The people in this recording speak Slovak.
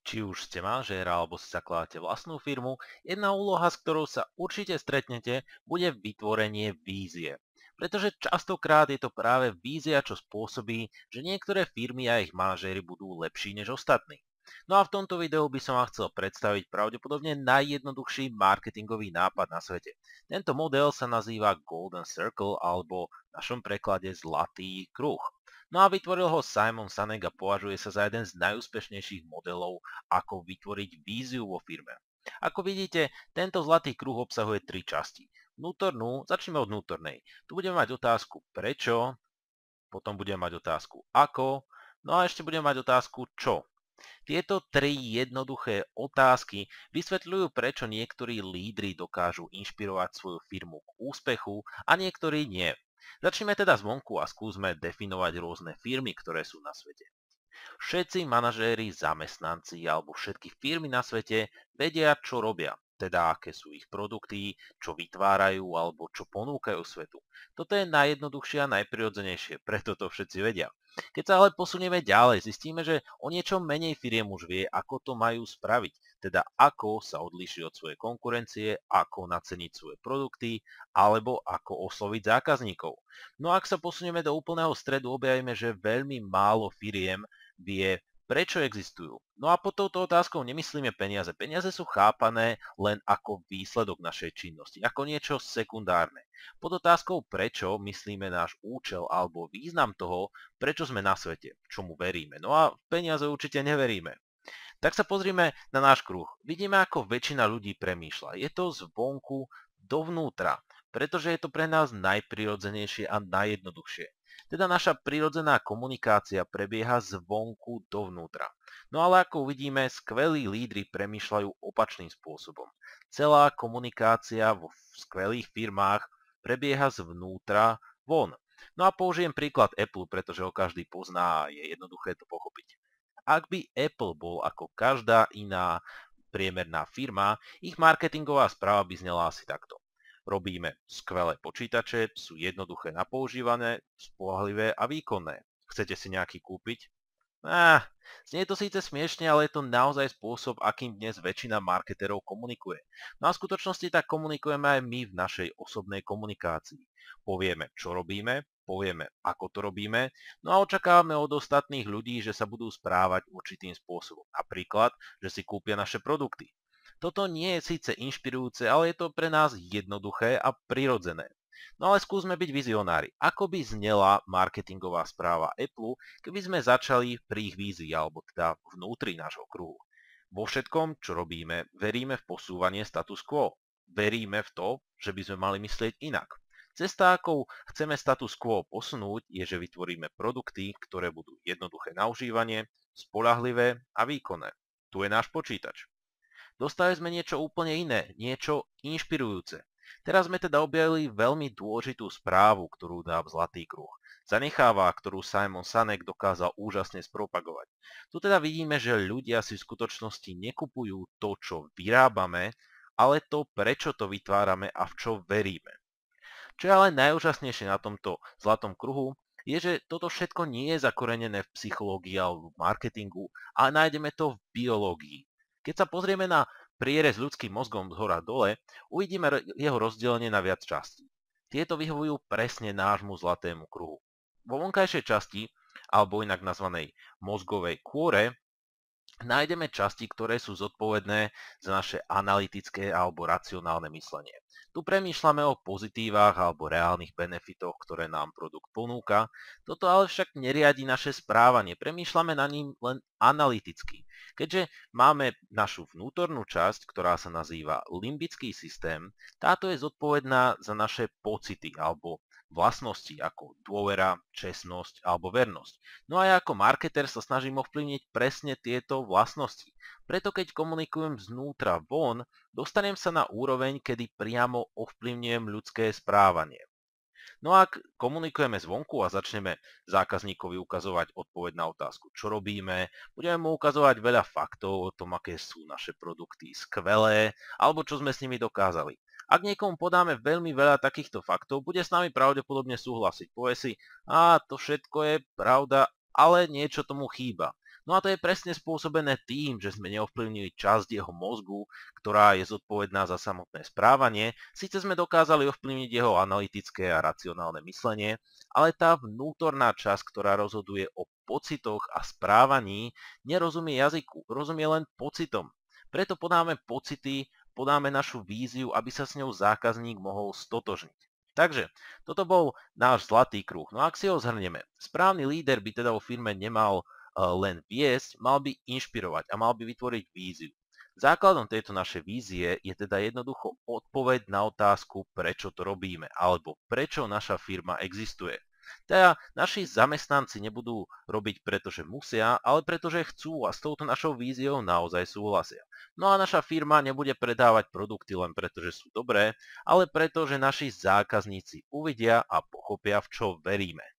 Či už ste manažér alebo si zakladáte vlastnú firmu, jedna úloha, s ktorou sa určite stretnete, bude vytvorenie vízie. Pretože častokrát je to práve vízia, čo spôsobí, že niektoré firmy a ich manažéri budú lepší než ostatní. No a v tomto videu by som vám chcel predstaviť pravdepodobne najjednoduchší marketingový nápad na svete. Tento model sa nazýva Golden Circle alebo v našom preklade Zlatý kruh. No a vytvoril ho Simon Sinek a považuje sa za jeden z najúspešnejších modelov, ako vytvoriť víziu vo firme. Ako vidíte, tento zlatý kruh obsahuje tri časti. Vnútornú, začneme od vnútornej. Tu budeme mať otázku prečo, potom budeme mať otázku ako, no a ešte budeme mať otázku čo. Tieto tri jednoduché otázky vysvetľujú, prečo niektorí lídri dokážu inšpirovať svoju firmu k úspechu a niektorí nie. Začneme teda zvonku a skúsme definovať rôzne firmy, ktoré sú na svete. Všetci manažéri, zamestnanci alebo všetky firmy na svete vedia, čo robia, teda aké sú ich produkty, čo vytvárajú alebo čo ponúkajú svetu. Toto je najjednoduchšie a najprirodzenejšie, preto to všetci vedia. Keď sa ale posunieme ďalej, zistíme, že o niečo menej firiem už vie, ako to majú spraviť, teda ako sa odlíšiť od svojej konkurencie, ako naceniť svoje produkty, alebo ako osloviť zákazníkov. No a ak sa posunieme do úplného stredu, objavíme, že veľmi málo firiem vie, prečo existujú. No a pod touto otázkou nemyslíme peniaze. Peniaze sú chápané len ako výsledok našej činnosti, ako niečo sekundárne. Pod otázkou prečo myslíme náš účel alebo význam toho, prečo sme na svete, čomu veríme. No a v peniaze určite neveríme. Tak sa pozrime na náš kruh. Vidíme, ako väčšina ľudí premýšľa. Je to zvonku dovnútra, pretože je to pre nás najprirodzenejšie a najjednoduchšie. Teda naša prirodzená komunikácia prebieha zvonku dovnútra. No ale ako uvidíme, skvelí lídri premýšľajú opačným spôsobom. Celá komunikácia vo skvelých firmách prebieha zvnútra von. No a použijem príklad Apple, pretože ho každý pozná a je jednoduché to pochopiť. Ak by Apple bol ako každá iná priemerná firma, ich marketingová správa by znela asi takto. Robíme skvelé počítače, sú jednoduché na používanie, spoľahlivé a výkonné. Chcete si nejaký kúpiť? Znie to síce smiešne, ale je to naozaj spôsob, akým dnes väčšina marketerov komunikuje. No a v skutočnosti tak komunikujeme aj my v našej osobnej komunikácii. Povieme, čo robíme, povieme, ako to robíme, no a očakávame od ostatných ľudí, že sa budú správať určitým spôsobom. Napríklad, že si kúpia naše produkty. Toto nie je síce inšpirujúce, ale je to pre nás jednoduché a prirodzené. No ale skúsme byť vizionári. Ako by znela marketingová správa Apple, keby sme začali pri ich vízii, alebo teda vnútri nášho kruhu? Vo všetkom, čo robíme, veríme v posúvanie status quo. Veríme v to, že by sme mali myslieť inak. Cesta, akou chceme status quo posunúť, je, že vytvoríme produkty, ktoré budú jednoduché na užívanie, spoľahlivé a výkonné. Tu je náš počítač. Dostali sme niečo úplne iné, niečo inšpirujúce. Teraz sme teda objavili veľmi dôležitú správu, ktorú dá Zlatý kruh. Zanecháva, ktorú Simon Sinek dokázal úžasne spropagovať. Tu teda vidíme, že ľudia si v skutočnosti nekupujú to, čo vyrábame, ale to, prečo to vytvárame a v čo veríme. Čo je ale najúžasnejšie na tomto zlatom kruhu, je, že toto všetko nie je zakorenené v psychológii alebo v marketingu, ale nájdeme to v biológii. Keď sa pozrieme na prierez ľudským mozgom z hora dole, uvidíme jeho rozdelenie na viac častí. Tieto vyhovujú presne nášmu zlatému kruhu. Vo vonkajšej časti, alebo inak nazvanej mozgovej kôre, nájdeme časti, ktoré sú zodpovedné za naše analytické alebo racionálne myslenie. Tu premýšľame o pozitívach alebo reálnych benefitoch, ktoré nám produkt ponúka. Toto ale však neriadi naše správanie, premýšľame na ním len analyticky. Keďže máme našu vnútornú časť, ktorá sa nazýva limbický systém, táto je zodpovedná za naše pocity alebo vlastnosti ako dôvera, čestnosť alebo vernosť. No a ja ako marketer sa snažím ovplyvniť presne tieto vlastnosti. Preto keď komunikujem znútra von, dostanem sa na úroveň, kedy priamo ovplyvňujem ľudské správanie. No a ak komunikujeme zvonku a začneme zákazníkovi ukazovať odpoveď na otázku, čo robíme, budeme mu ukazovať veľa faktov o tom, aké sú naše produkty skvelé, alebo čo sme s nimi dokázali. Ak niekomu podáme veľmi veľa takýchto faktov, bude s nami pravdepodobne súhlasiť. Povie si, to všetko je pravda, ale niečo tomu chýba. No a to je presne spôsobené tým, že sme neovplyvnili časť jeho mozgu, ktorá je zodpovedná za samotné správanie. Síce sme dokázali ovplyvniť jeho analytické a racionálne myslenie, ale tá vnútorná časť, ktorá rozhoduje o pocitoch a správaní, nerozumie jazyku, rozumie len pocitom. Preto podáme pocity, podáme našu víziu, aby sa s ňou zákazník mohol stotožniť. Takže, toto bol náš zlatý kruh. No ak si ho zhrnieme, správny líder by teda vo firme nemal len viesť, mal by inšpirovať a mal by vytvoriť víziu. Základom tejto našej vízie je teda jednoducho odpoveď na otázku, prečo to robíme, alebo prečo naša firma existuje. Teda naši zamestnanci nebudú robiť pretože musia, ale pretože chcú a s touto našou víziou naozaj súhlasia. No a naša firma nebude predávať produkty len preto, že sú dobré, ale preto, že naši zákazníci uvidia a pochopia, v čo veríme.